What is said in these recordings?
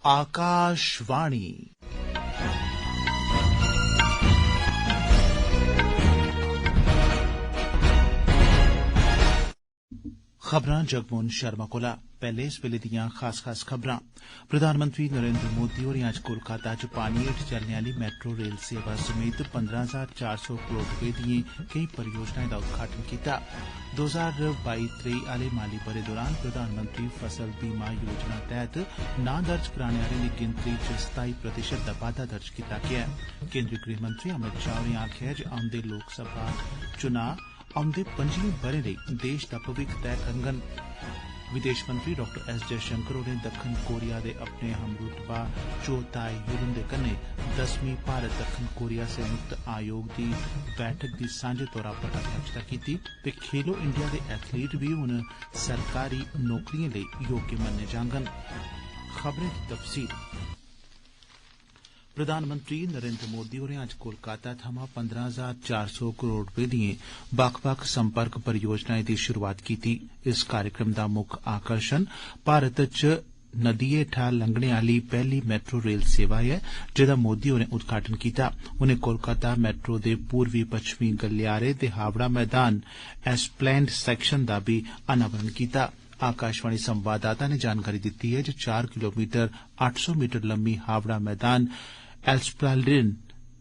आकाशवाणी खबरां जगमोहन शर्मा कोला। पैहले इस वेले दियां खास खबरां। प्रधानमंत्री नरेंद्र मोदी होरें अज्ज कोलकाता च पानी हेठ चलने आली मैट्रो रेल सेवा समेत 15,400 करोड़ रपे दिएं केई परियोजनाएं दा उद्घाटन कीता। 2022-23 आले माली बरे दौरान प्रधानमंत्री फसल बीमा योजना तैहत नां दर्ज कराने आलें दी गिनतरी च 27% दा बाद्दा दर्ज कीता गेआ ऐ। केंद्रीय गृहमंत्री अमित शाह होरें आखेआ जे औंदे लोकसभा चुनां औंदे 25 ब'रें लेई देश दा भविक्ख तैऽ करङन। विदेश मंत्री डॉक्टर एस जयशंकर होरें दक्खन कोरिया दे अपने हमरुतबा चो ताय युल हुंदे कन्नै 10वीं भारत दक्खन कोरिया संयुक्त आयोग दी बैठक दी सांझे तौरा पर अध्यक्षता कीती ते खेलो इंडिया दे एथलीट बी हुन सरकारी नौकरिएं लेई योग्य मन्ने जाङन। खबरें दी तफसील। प्रधानमंत्री नरेंद्र मोदी होरें अज्ज कोलकाता थमां 15,400 करोड़ रपे दिएं बक्ख-बक्ख संपर्क परियोजनाएं दी शुरुआत कीती। इस कार्यक्रम दा मुक्ख आकर्षण भारत च नदिए हेठा लंघने आली पैहली मैट्रो रेल सेवा ऐ, जेदा मोदी होरें उद्घाटन कीता। उनें कोलकाता मैट्रो दे पूर्वी पच्छमी गलियारे ते हावड़ा मैदान एस्प्लैंड सैक्शन दा बी अनावरण कीता। आकाशवाणी संवाददाता ने जानकारी दित्ती है जे 4 किलोमीटर 800 मीटर लम्मी हावड़ा मैदान एस्प्लैंड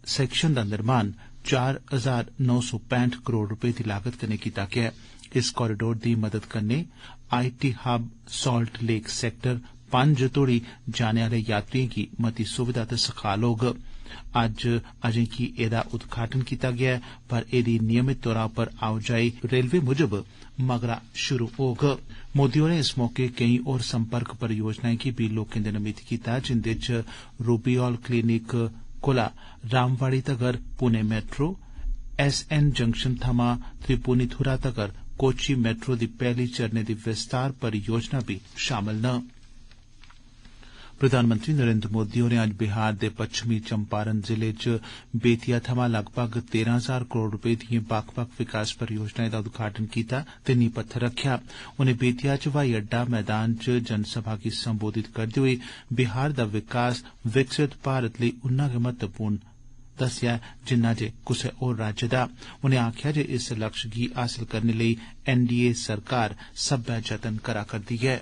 सैक्शन दा निर्माण 4,965 करोड़ रपे दी लागत कन्नै कीता गेआ ऐ। इस कॉरिडोर दी मदद कन्नै IT hub salt lake sector 5 तोड़ी जाने आले यात्रिएं गी मती सुविधा ते सखाल होग। अज्ज अजें कि एदा उद्घाटन कीता गेआ ऐ, पर एदी नियमित तौरा पर आओजाई रेलवे मुजब मगरा शुरू होग। मोदी होरें इस मौके केई होर संपर्क परियोजनाएं गी बी लोकें दे नमित कीता, जिंदे च रूबीऑल क्लिनिक कोला रामवाड़ी तगर पुणे मैट्रो, एसएन जंक्शन थमां त्रिपुनिथुरा तगर कोची मैट्रो दी पैहली चरणे दी विस्तार परियोजना बी शामल न। प्रधानमंत्री नरेंद्र मोदी होरें अज्ज बिहार दे पच्छमी चंपारण जिले च बेतिया थमां लगभग 13,000 करोड़ रपे दिएं बक्ख-बक्ख विकास परियोजनाएं दा उद्घाटन कीता ते नींह पत्थर रखेआ। उनें बेतिया च हवाई अड्डा मैदान च जनसभा गी संबोधित करदे होई बिहार दा विकास विकसित भारत लेई उन्ना गै महत्वपूर्ण दस्सेआ जिन्ना जे कुसै होर राज्य दा। उनें आखेआ जे इस लक्ष्य गी हासल करने लेई एनडीए सरकार सब्बै जतन करा करदी ऐ।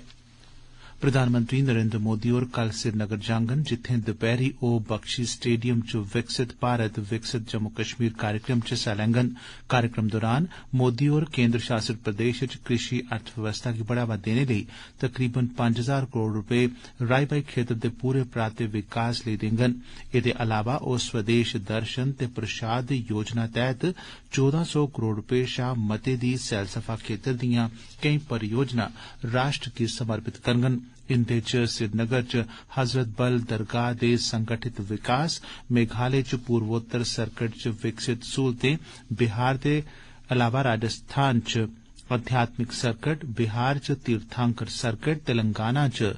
प्रधानमंत्री नरेंद्र मोदी होर कल श्रीनगर जाङन, जित्थें दपैहरी ओह बख्शी स्टेडियम च विकसित भारत विकसित जम्मू कश्मीर कार्यक्रम च हिस्सा लैङन। कार्यक्रम दौरान मोदी होर केंद्र शासित प्रदेश च कृषि अर्थव्यवस्था गी बढ़ावा देने लेई तकरीबन 5,000 करोड़ रपे राई-बाई खेतर दे पूरे पराते विकास लेई देङन। एदे अलावा ओह स्वदेश दर्शन ते प्रसाद योजना तैहत 1,400 करोड़ रपे शा मते दी सैलसफा खेतर दियां केई परियोजना राष्ट्र गी समर्पित करङन। इंदे च श्रीनगर च हजरत बल दरगाह दे संगठित विकास, मेघालय च पूर्वोत्तर सर्कट च विकसित सहूलतें, बिहार दे अलावा राजस्थान च आध्यात्मिक सर्कट, बिहार च तीर्थांकर सर्कट, तेलंगाना च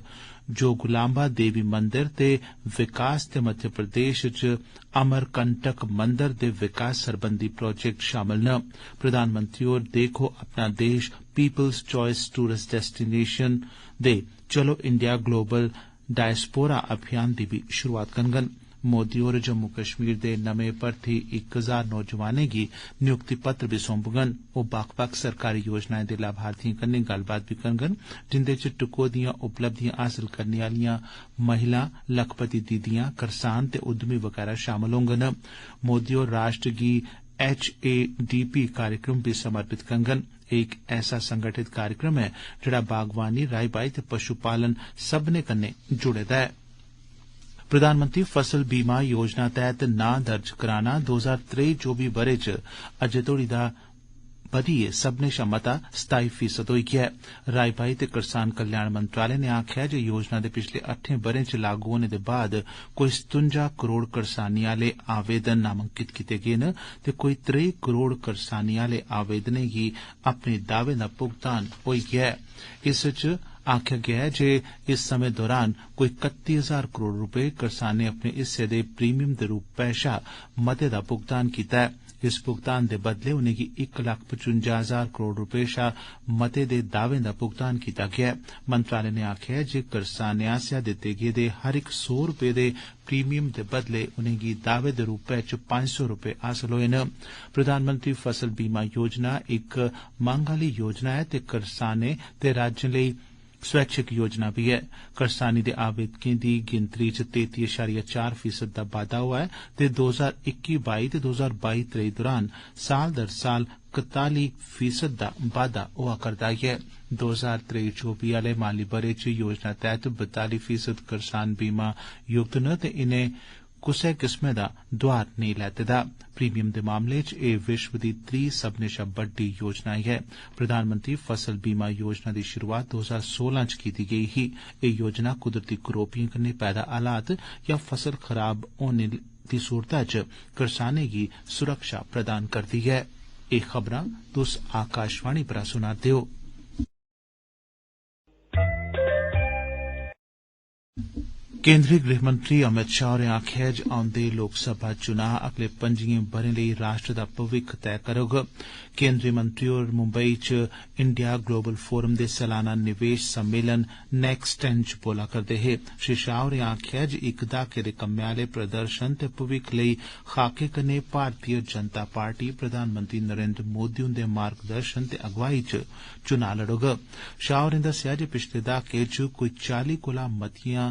जोगुलांबा देवी मंदिर दे विकास ते मध्य प्रदेश च अमरकंटक मंदिर दे विकास सरबंधी प्रोजेक्ट शामल न। प्रधानमंत्री होर देखो अपना देश पीपल्स चॉइस टूरिस्ट डेस्टिनेशन दे चलो इंडिया ग्लोबल डायस्पोरा अभियान दी भी शुरुआत करङन। मोदी होर जम्मू कश्मीर दे नमें भर्थी 1,000 नौजवानें गी नियुक्ति पत्र बी सौंपङन। ओह बक्ख-बक्ख सरकारी योजनाएं दे लाभार्थिएं कन्नै गल्लबात बी करङन, जिंदे च टकोह्दियां उपलब्धियां हासल करने आलियां महिलां, लखपति दीदियां, करसान ते उद्यमी वगैरा शामल होङन। मोदी होर राष्ट्र गी HADP कार्यक्रम भी समर्पित करङन। एक ऐसा संगठित कार्यक्रम ऐ जेड़ा बागवानी, राई-बाई ते पशुपालन सब्बने कन्नै जुड़े दा ऐ। प्रधानमंत्री फसल बीमा योजना तैहत नां दर्ज कराना 2023-24 ब'रे च अज्जै तोड़ी दा बधियै सब्बने शा मता 27% होई गेआ ऐ। राई-बाई ते करसान कल्याण मंत्रालय ने आखेआ जे योजना दे पिछले 8 ब'रें च लागू होने दे बाद कोई 57 करोड़ करसानी आले आवेदन नामांकित कीते गे न ते कोई 3 करोड़ करसानी आले आवेदनें गी अपने दावें दा भुगतान होई गेआ ऐ। इस च आखेआ गेआ ऐ जे इस समें दौरान कोई 31,000 करोड़ रपे करसानें अपने हिस्से दे प्रीमियम दे रूपै शा मते दा भुगतान कीता ऐ। इस भुगतान दे बदले उनेंगी 1,55,000 करोड़ रपे शा मते दे दावें दा भुगतान कीता गेआ ऐ। मंत्रालय ने आखेआ जे करसानें आसेआ दित्ते गेदे हर इक 100 रपे दे प्रीमियम दे बदले उनेंगी दावे दे रूपै च 500 रपे हासल होए न। प्रधानमंत्री फसल बीमा योजना इक मंग आली योजना ऐ ते करसानें ते राज्यें लेई स्वैच्छिक योजना भी ऐ। करसानी दे आवेदकें दी गिनतरी च 33.4% दा बाद्दा होआ ऐ ते 2021-22 ते 2022-23 दौरान साल दर साल 41% दा बाद्दा होआ करदा ऐ। 2023-24 आले माली ब'रे च योजना तैहत 42% करसान बीमा युक्त न ते इनें कुसै किस्मै दा दोआर नेई लैते दा। प्रीमियम दे मामले च एह् विश्व दी 3 सब्बने शा बड्डी योजना ऐ। प्रधानमंत्री फसल बीमा योजना दी शुरूआत 2016 च कीती गेई ही। एह् योजना कुदरती करोपिएं कन्नै पैदा हालात या फसल खराब होने दी सूरतै च करसानें गी सुरक्षा प्रदान करदी ऐ। एह् खबरां तुस आकाशवाणी परा सुना'रदे ओ। केन्द्रीय गृहमंत्री अमित शाह होरें आखेआ जे औंदे लोकसभा चुनां अगले 5 ब'रें लेई राष्ट्र दा भविक्ख तय करग। केन्द्रीय मंत्री होर मुंबई च इंडिया ग्लोबल फोरम दे सालाना निवेश सम्मेलन नेक्सटेन च बोला करदे हे। श्री शाह होरें आखेआ जे इक दहाके दे कम्मै आले प्रदर्शन ते भविक्ख लेई खाके कन्नै भारतीय जनता पार्टी प्रधानमंत्री नरेन्द्र मोदी हुंदे मार्गदर्शन ते अगुवाई च चुनां लड़ोग। शाह होरें दस्सेआ जे पिछले दहाके च कोई 40 कोला मतियां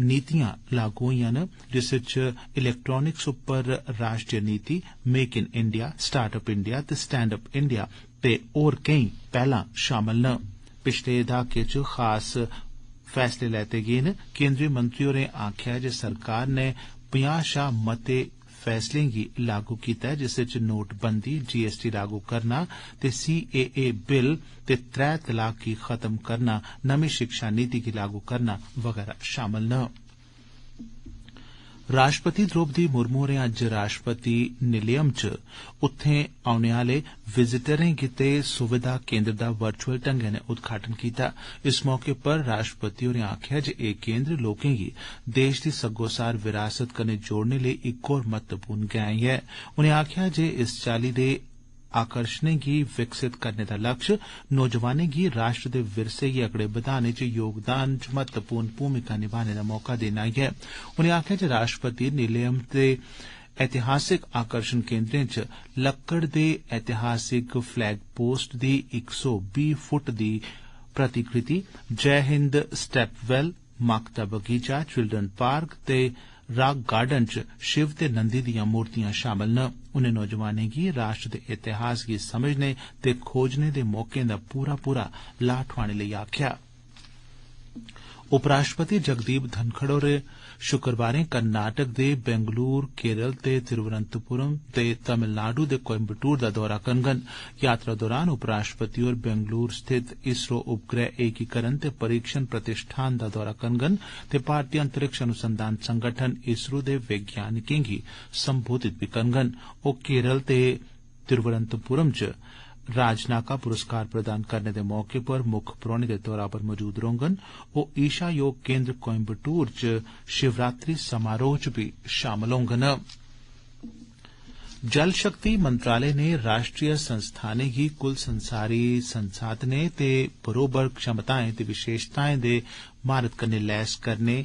नीतियां लागू होईयां न, जिस च इलैक्ट्रानिक्स उप्पर राष्ट्रीय नीति, make in India, startup India ते स्टैंड अप इंडिया ते होर केई पैहलां शामल न। पिछले दहाके च खास फैसले लैते गे न। केन्द्रीय मंत्री होरें आखेआ जे सरकार ने 50 शा मते फैसलें गी लागू कीता ऐ, जिस च नोटबंदी, जीएसटी लागू करना ते सीएए बिल ते 3 तलाक गी खत्म करना, नमीं शिक्षा नीति गी लागू करना वगैरा शामल न। राष्ट्रपति द्रौपदी मुर्मू होरें अज्ज राष्ट्रपति निलयम च उत्थें औने आले विजिटरें गितै सुविधा केन्द्र दा वर्चुअल ढंगै नै उद्घाटन कीता। इस मौके पर राष्ट्रपति होरें आखेआ जे एह् केन्द्र लोकें गी देश दी सग्गोसार विरासत कन्नै जोड़ने लेई इक होर महत्वपूर्ण गैंई ऐ। उनें आखेआ जे इस चाल्ली दे आकर्षणें गी विकसित करने दा लक्ष्य नौजवानें गी राष्ट्र दे विरसे गी अगड़े बधाने च योगदान च महत्वपूर्ण भूमिका निभाने दा मौका देना ऐ। उनें आखेआ जे राष्ट्रपति निलयम दे ऐतिहासिक आकर्षण केन्द्रें च लक्कड़ दे ऐतिहासिक फ्लैग पोस्ट दी 120 फुट दी प्रतिकृति, जय हिंद स्टेपवेल, माकता बगीचा, चिल्ड्रन पार्क ते राक गार्डन च शिव ते नंदी दियां मूर्तियां शामल न। उनें नौजवानें गी राष्ट्र दे इतिहास गी समझने ते खोजने दे मौकें दा पूरा लाह ठोआने लेई आखेआ। उपराष्ट्रपति जगदीप धनखड़ होर शुक्रवारें कर्नाटक दे बेंगलुरु, केरल ते तिरुवनंतपुरम ते तमिलनाडु दे कोयम्बटूर दा दौरा करङन। यात्रा दौरान उपराष्ट्रपति होर बेंगलुरु स्थित इसरो उपग्रह एकीकरण ते परीक्षण प्रतिष्ठान दा दौरा करङन ते भारतीय अंतरिक्ष अनुसंधान संगठन इसरो दे वैज्ञानिकें गी संबोधित बी करङन। ओह केरल ते तिरुवनंतपुरम च राजनाका पुरस्कार प्रदान करने दे मौके पर मुक्ख परौहने दे तौरा पर मौजूद रौह्ङन। ओह ईशा योग केन्द्र कोयम्बटूर च शिवरात्रि समारोह च भी शामल होङन। जल शक्ति मंत्रालय ने राष्ट्रीय संस्थानें गी कुल संसारी संसाधनें ते बरोबर क्षमताएं ते विशेषताएं दे महारत कन्नै लैस करने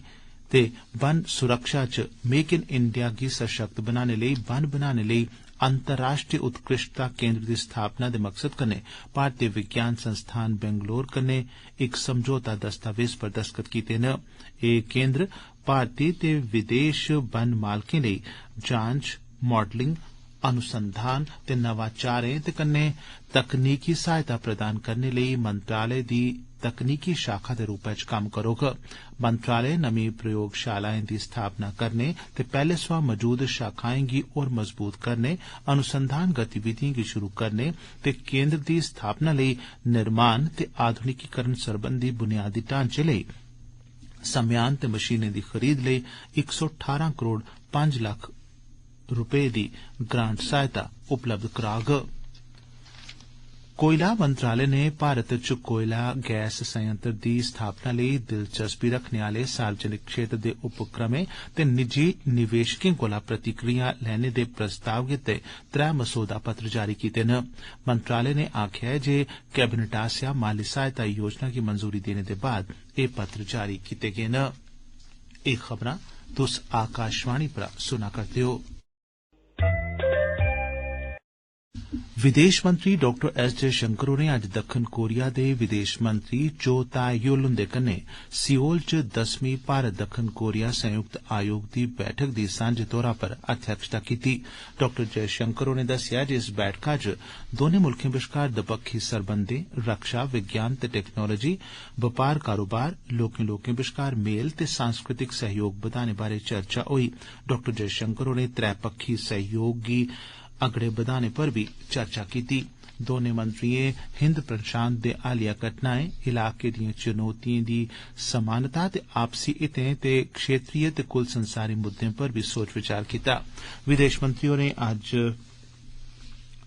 ते वन सुरक्षा च मेक इन इंडिया गी सशक्त बनाने लेई वन बनाने लेई अंतर्राष्ट्रीय उत्कृष्टता केन्द्र दी स्थापना दे मकसद कन्नै भारतीय विज्ञान संस्थान बेंगलोर कन्नै इक समझौता दस्तावेज पर दस्तखत कीते न। एह् केन्द्र भारती ते विदेश वन मालकें लेई जांच, मॉडलिंग, अनुसंधान ते नवाचारें ते कन्नै तकनीकी सहायता प्रदान करने लेई मंत्रालय दी तकनीकी शाखा दे रूपै च कम्म करोग। मंत्रालय नमीं प्रयोगशालाएं दी स्थापना करने ते पैहले सोयां मौजूद शाखाएं गी होर मजबूत करने, अनुसंधान गतिविधिएं गी शुरू करने ते केन्द्र दी स्थापना लेई निर्माण ते आधुनिकीकरण सरबंधी बुनियादी ढांचे लेई सम्यान ते मशीनें दी खरीद लेई 118 करोड़ 5 लक्ख रपे दी ग्रांट सहायता उपलब्ध कराग। कोयला मंत्रालय ने भारत च कोयला गैस संयंत्र दी स्थापना लेई दिलचस्पी रखने आले सार्वजनिक क्षेत्र दे उपक्रमें ते निजी निवेशकें कोला प्रतिक्रिया लैने दे प्रस्ताव गितै 3 मसौदा पत्र जारी कीते न। मंत्रालय ने आखेआ ऐ जे कैबिनेट आसेआ माली सहायता योजना गी मंजूरी देने दे बाद एह पत्र जारी कीते गे न। एह खबरां तुस आकाशवाणी पर सुना करदे हो। विदेश मंत्री डॉक्टर एस जयशंकर होरें अज्ज दक्खन कोरिया दे विदेश मंत्री चो ताए-युल हुंदे कन्नै सियोल च 10वीं भारत दक्खन कोरिया संयुक्त आयोग दी बैठक दी सांझे तौरा पर अध्यक्षता कीती। डॉक्टर जयशंकर होरें दस्सेआ जे इस बैठका च दौनें मुल्खें बश्कार दपक्खी सरबंधें, रक्षा, विज्ञान ते टेक्नोलोजी, बपार कारोबार, लोकें बश्कार मेल ते सांस्कृतिक सहयोग बधाने बारै चर्चा होई। डॉक्टर जयशंकर होरें त्रैपक्खी सहयोग गी अगड़े बधाने पर बी चर्चा कीती। दौनें मंत्रियें हिंद प्रशांत दे हालिया घटनाएं, इलाके दियें चुनौतियें दी समानता ते आपसी हितें ते क्षेत्रीय ते कुल संसारी मुद्दें पर बी सोच विचार कीता। विदेश मंत्री होरें अज्ज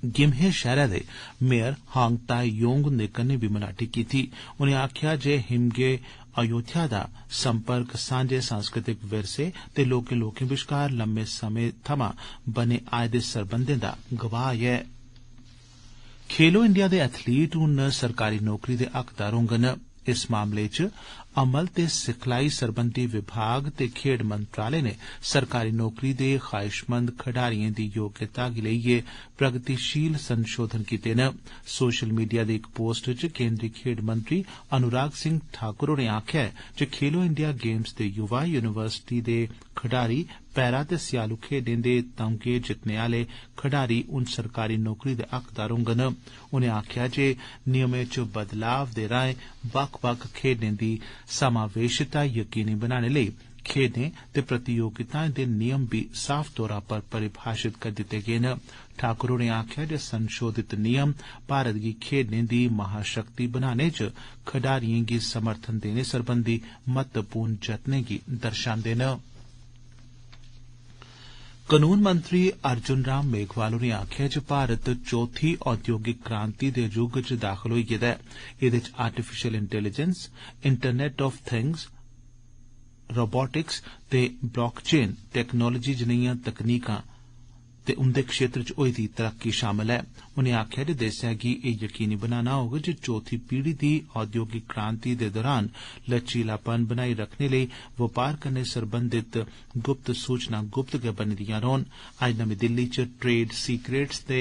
गिम्हे शैहरा दे मेयर हांग ताए-योंग हुंदे कन्नै बी मलाटी कीती। उनें आखेआ जे हिमगे अयोध्या दा संपर्क सांझे सांस्कृतिक विरसे ते लोकें बश्कार लम्मे समें थमां बने आए दे सरबंधें दा गवाह ऐ। खेलो इंडिया दे एथलीट हुन सरकारी नौकरी दे हकदार होंगन। इस मामले च अमल ते सिखलाई सरबंधी विभाग ते खेड मंत्रालय ने सरकारी नौकरी दे ख्वाहिशमंद खडारियें दी योग्यता गी लेइयै प्रगतिशील संशोधन कीते न। सोशल मीडिया दे इक पोस्ट च केंद्री खेड मंत्री अनुराग सिंह ठाकुर होरें आखेआ ऐ जे खेलो इंडिया गेम्स दे युवा यूनिवर्सिटी दे खडारी, पैरा ते स्यालू खेड्डें दे तमगे जितने आले खडारी हुन सरकारी नौकरी दे हकदार होंगन। उनें आखेआ जे नियमें च बदलाव दे राएं बक्ख-बक्ख खेड्डें दी समावेशिता यकीनी बनाने लेई खेड्डें ते प्रतियोगिताएं दे नियम बी साफ तौरा पर परिभाषित करी दित्ते गे न। ठाकुर होरें आखेआ जे संशोधित नियम भारत गी खेड्डें दी महाशक्ति बनाने च खडारियें गी समर्थन देने सरबंधी महत्वपूर्ण जतनें गी दर्शांदे न। कानून मंत्री अर्जुन राम मेघवाल होरें आखेआ जे भारत चौथी औद्योगिक क्रांति दे युग च दाखल होई गेदा ऐ। एदे च artificial intelligence, internet of things, robotics ते ब्लॉकचेन टेक्नोलॉजी जनेहियां तकनीकां ते उंदे क्षेत्र च होई दी तरक्की शामल ऐ। उनें आखेआ जे देसै गी एह यकीनी बनाना होग जे चौथी पीढ़ी दी औद्योगिक क्रांति दे दौरान लचीलापन बनाई रखने लेई बपार कन्नै सरबंधित गुप्त सूचना गुप्त गै बनी दियां रौहन। अज्ज नमीं दिल्ली च ट्रेड सीक्रेट्स ते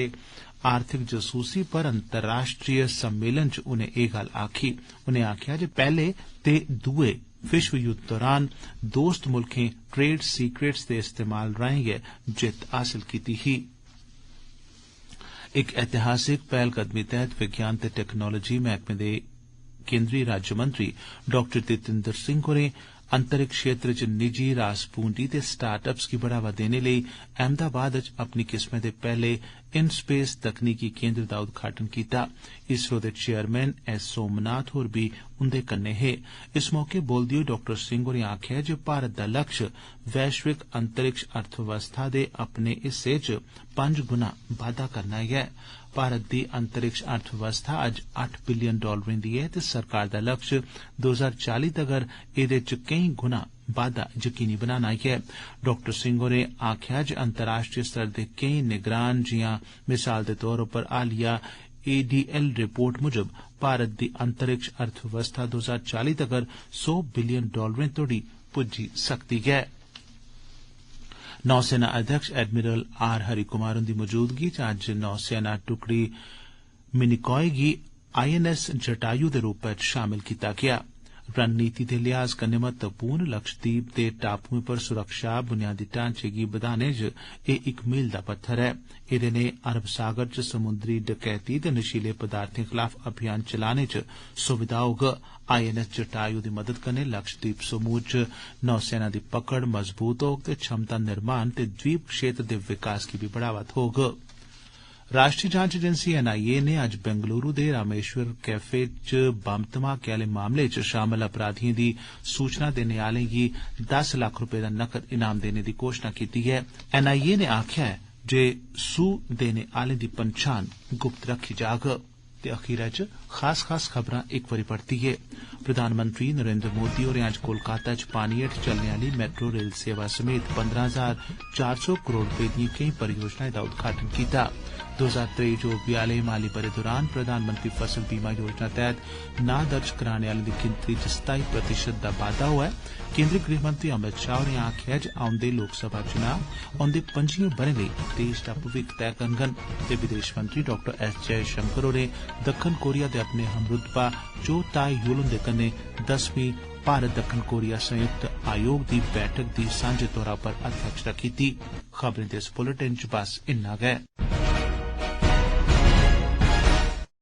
आर्थिक जसूसी पर अंतर्राष्ट्रीय सम्मेलन च उनें एह गल्ल आखी। उनें आखेआ जे पैहले ते दुए विश्व युद्ध दौरान दोस्त मुल्खें ट्रेड सीक्रेट्स दे इस्तेमाल राएं गै जित्त हासल कीती ही। इक ऐतिहासिक पैहलकदमी तैहत विज्ञान ते टेक्नोलॉजी मैहकमे दे केंद्री राज्यमंत्री डॉक्टर जितेंद्र सिंह होरें अंतरिक्ष क्षेत्र च निजी रास पूंजी ते स्टार्टअप्स गी बढ़ावा देने लेई अहमदाबाद च अपनी किस्मै दे पैहले इन स्पेस तकनीकी केंद्र दा उद्घाटन कीता। इसरो दे चेयरमैन एस सोमनाथ होर बी उंदे कन्नै हे। इस मौके बोलदे होई डॉक्टर सिंह होरें आखेआ जे भारत दा लक्ष्य वैश्विक अंतरिक्ष अर्थव्यवस्था दे अपने हिस्से च 5 गुना बाद्दा करना ऐ। भारत दी अंतरिक्ष अर्थव्यवस्था अज्ज $8 बिलियन दी ऐ ते सरकार दा लक्ष्य 2040 तगर एदे च केई गुना बाद्दा यकीनी बनाना ऐ। डॉक्टर सिंह होरें आखेआ जे अंतर्राष्ट्रीय स्तर दे केई निगरान जियां मिसाल दे तौर पर हालिया ADL रिपोर्ट मुजब भारत दी अंतरिक्ष अर्थव्यवस्था 2040 तगर $100 बिलियन तोड़ी पुज्जी सकदी ऐ। नौसेना अध्यक्ष एडमिरल आर हरिकुमार हुंदी मौजूदगी च अज्ज नौसेना टुकड़ी मिनिकॉय गी INS जटायु दे रूपै च शामिल कीता गेआ। रणनीति दे लिहाज कन्नै महत्वपूर्ण लक्षद्वीप दे टापुएं पर सुरक्षा बुनियादी ढांचे गी बधाने च एह इक मील दा पत्थर ऐ। एदे नै अरब सागर च समुद्री डकैती ते नशीले पदार्थें खलाफ अभियान चलाने च सुविधा होग। INS जटायु दी मदद कन्नै लक्षद्वीप समूह च नौसेना दी पकड़ मजबूत होग ते क्षमता निर्माण ते द्वीप क्षेत्र दे विकास गी बी बढ़ावा थ्होग। राष्ट्रीय जांच एजेंसी NIA ने अज्ज बेंगलुरु दे रामेश्वर कैफे च बम धमाके आले मामले च शामल अपराधिएं दी सूचना देने आलें गी $10 लाख दा नकद इनाम देने दी घोषणा कीती ऐ। NIA ने आखेआ ऐ जे सूह देने आलें दी पंछान गुप्त रखी जाग। ते अखीरै च खास खबरां एक बारी परतियै। प्रधानमंत्री नरेंद्र मोदी होरें अज्ज कोलकाता च पानी हेठ चलने आली मैट्रो रेल सेवा समेत 15,400 करोड़ रपे दिएं केई परियोजनाएं दा उद्घाटन कीता। 2023-24 आले माली बरे दौरान प्रधानमंत्री फसल बीमा योजना तैहत नां दर्ज कराने आलें दी गिनतरी च 27% दा बाद्दा होआ ऐ। केंद्री गृहमंत्री अमित शाह होरें आखेआ जे औंदे लोकसभा चुनां औंदे 5 ब'रें लेई देश दा भविक्ख तैऽ करङन ते विदेश मंत्री डॉ एस जयशंकर होरें दक्खन कोरिया दे अपने हमरुतबा चो ताय यूल हुंदे कन्नै 10वीं भारत दक्खन कोरिया संयुक्त आयोग दी बैठक दी सांझे तौरा पर अध्यक्षता कीती। खबरें दे इस बुलेटिन च बस इन्ना गै।